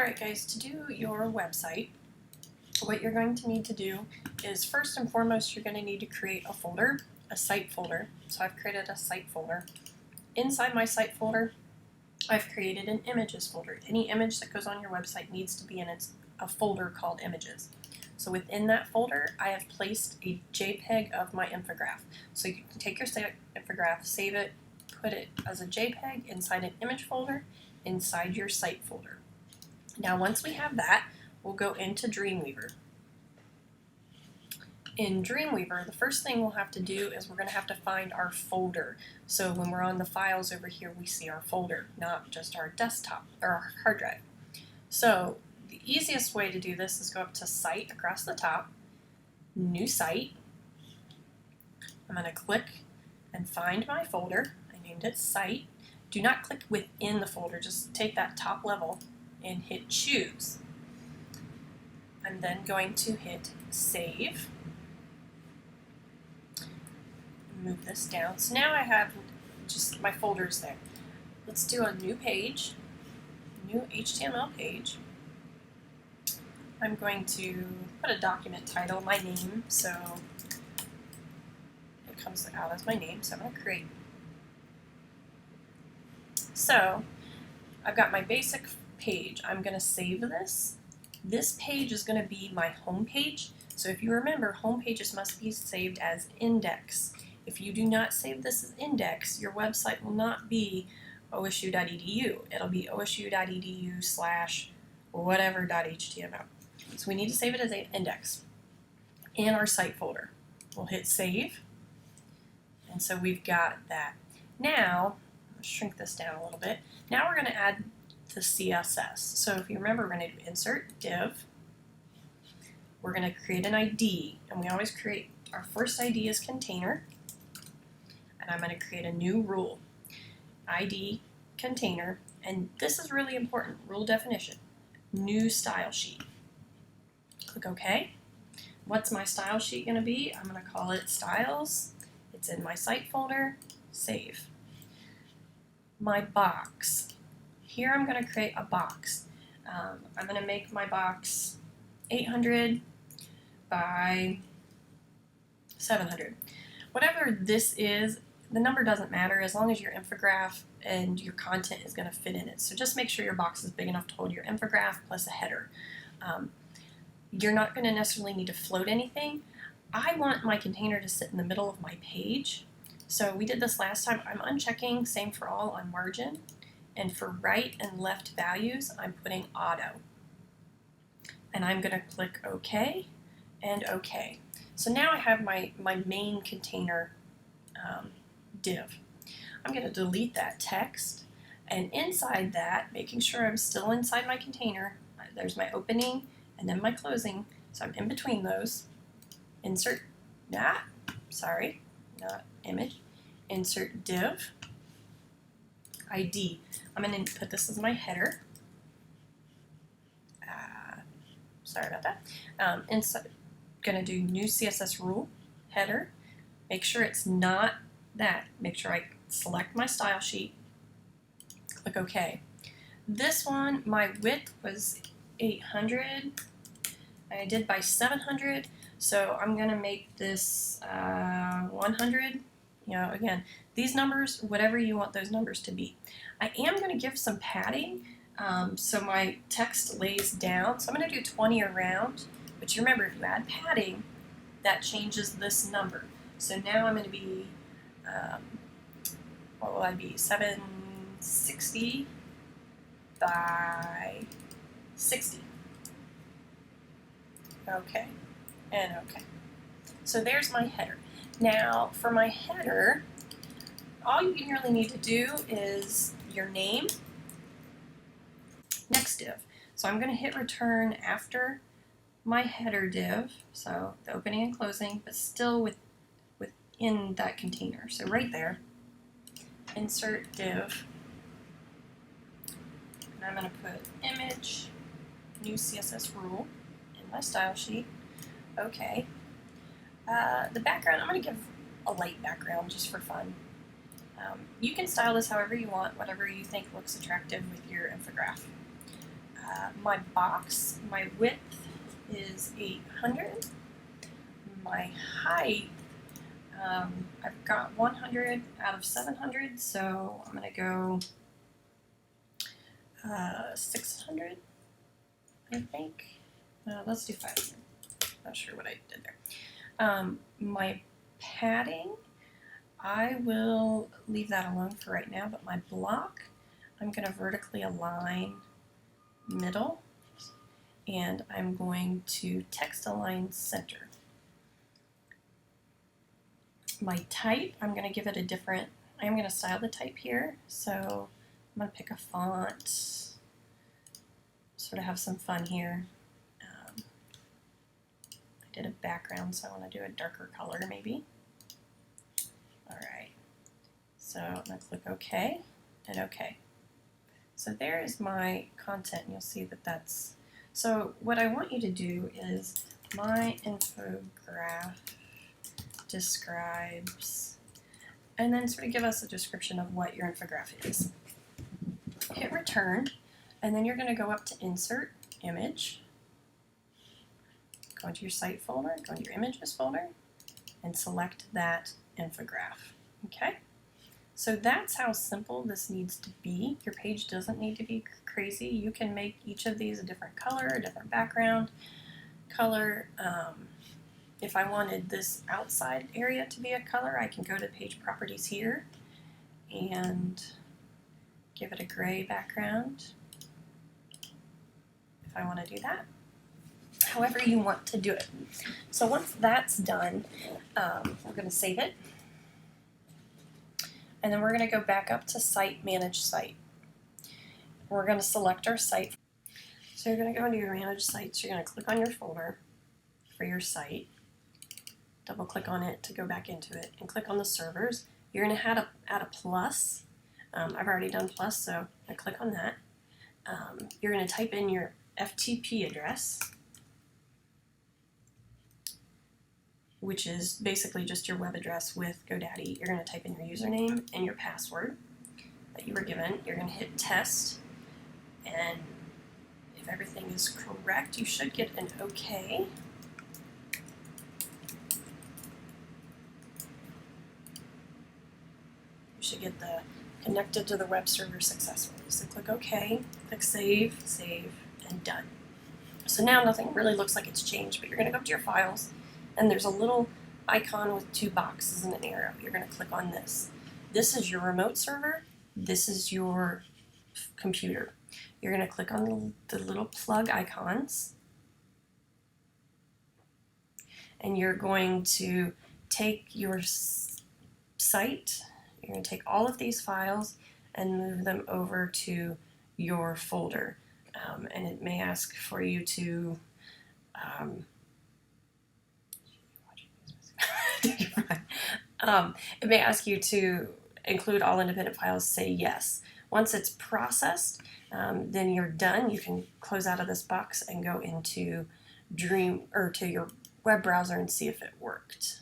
Alright guys, to do your website, what you're going to need to do is first and foremost you're going to need to create a folder, a site folder. So I've created a site folder. Inside my site folder, I've created an images folder. Any image that goes on your website needs to be in a folder called images. So within that folder, I have placed a JPEG of my infograph. So you can take your infograph, save it, put it as a JPEG inside an image folder, inside your site folder. Now once we have that, we'll go into Dreamweaver. In Dreamweaver, the first thing we'll have to do is we're going to have to find our folder. So when we're on the files over here, we see our folder, not just our desktop or our hard drive. So the easiest way to do this is go up to Site across the top, New Site. I'm going to click and find my folder. I named it Site. Do not click within the folder, just take that top level and hit Choose. I'm then going to hit Save. Move this down. So now I have just my folders there. Let's do a new page, new HTML page. I'm going to put a document title, my name, so it comes out as my name, so I'm going to create. So I've got my basic page. I'm going to save this. This page is going to be my home page. So if you remember, home pages must be saved as index. If you do not save this as index, your website will not be osu.edu. It'll be osu.edu/whatever.html. So we need to save it as an index in our site folder. We'll hit save. And so we've got that. Now, let's shrink this down a little bit. Now we're going to add the CSS. So if you remember, we're going to do insert div. We're going to create an ID, and we always create, our first ID is container, and I'm going to create a new rule. ID container, and this is really important, rule definition, new style sheet. Click OK. What's my style sheet going to be? I'm going to call it styles. It's in my site folder. Save. My box. Here I'm going to create a box. I'm going to make my box 800 by 700. Whatever this is, the number doesn't matter as long as your infograph and your content is going to fit in it. So just make sure your box is big enough to hold your infograph plus a header. You're not going to necessarily need to float anything. I want my container to sit in the middle of my page. So we did this last time. I'm unchecking same for all on margin. And for right and left values, I'm putting auto. And I'm going to click OK and OK. So now I have my main container div. I'm going to delete that text. And inside that, making sure I'm still inside my container, there's my opening and then my closing. So I'm in between those. Insert, not image. Insert div. ID. I'm going to put this as my header. Sorry about that. Inside, going to do new CSS rule, header. Make sure it's not that. Make sure I select my style sheet. Click OK. This one, my width was 800. I did by 700. So I'm going to make this 100. You know, again, these numbers, whatever you want those numbers to be. I am going to give some padding so my text lays down. So I'm going to do 20 around, but you remember if you add padding, that changes this number. So now I'm going to be, what will I be, 760 by 60. Okay, and okay. So there's my header. Now, for my header, all you really need to do is your name, next div. So I'm going to hit return after my header div, so the opening and closing, but still within that container. So right there, insert div, and I'm going to put image, new CSS rule in my style sheet. Okay. The background, I'm going to give a light background just for fun. You can style this however you want, whatever you think looks attractive with your infograph. My box, my width is 800. My height, I've got 100 out of 700, so I'm going to go 600, I think. Let's do 500. Not sure what I did there. My padding, I will leave that alone for right now, but my block, I'm going to vertically align middle, and I'm going to text align center. My type, I'm going to give it a different, I'm going to style the type here, so I'm going to pick a font, sort of have some fun here. I did a background, so I want to do a darker color maybe. Alright, so I'm going to click OK and OK. So there is my content, and you'll see that that's, so what I want you to do is my infograph describes, and then sort of give us a description of what your infograph is. Hit return, and then you're going to go up to insert image, go into your site folder, go into your images folder, and select that infograph. Okay? So that's how simple this needs to be. Your page doesn't need to be crazy. You can make each of these a different color, a different background color. If I wanted this outside area to be a color, I can go to page properties here and give it a gray background if I want to do that. However you want to do it. So once that's done, we're going to save it. And then we're going to go back up to Site, Manage Site. We're going to select our site. So you're going to go into your Manage Sites. You're going to click on your folder for your site. Double click on it to go back into it and click on the servers. You're going to add a plus. I've already done plus, so I click on that. You're going to type in your FTP address, which is basically just your web address with GoDaddy. You're going to type in your username and your password that you were given. You're going to hit test, and if everything is correct, you should get an OK. You should get the connected to the web server successfully. So click OK, click Save, Save, and Done. So now nothing really looks like it's changed, but you're going to go up to your files, and there's a little icon with two boxes and an arrow. You're going to click on this. This is your remote server. This is your computer. You're going to click on the little plug icons, and you're going to take your site, you're going to take all of these files and move them over to your folder. And it may ask for you to it may ask you to include all independent files. Say yes. Once it's processed, then you're done. You can close out of this box and go into to your web browser and see if it worked.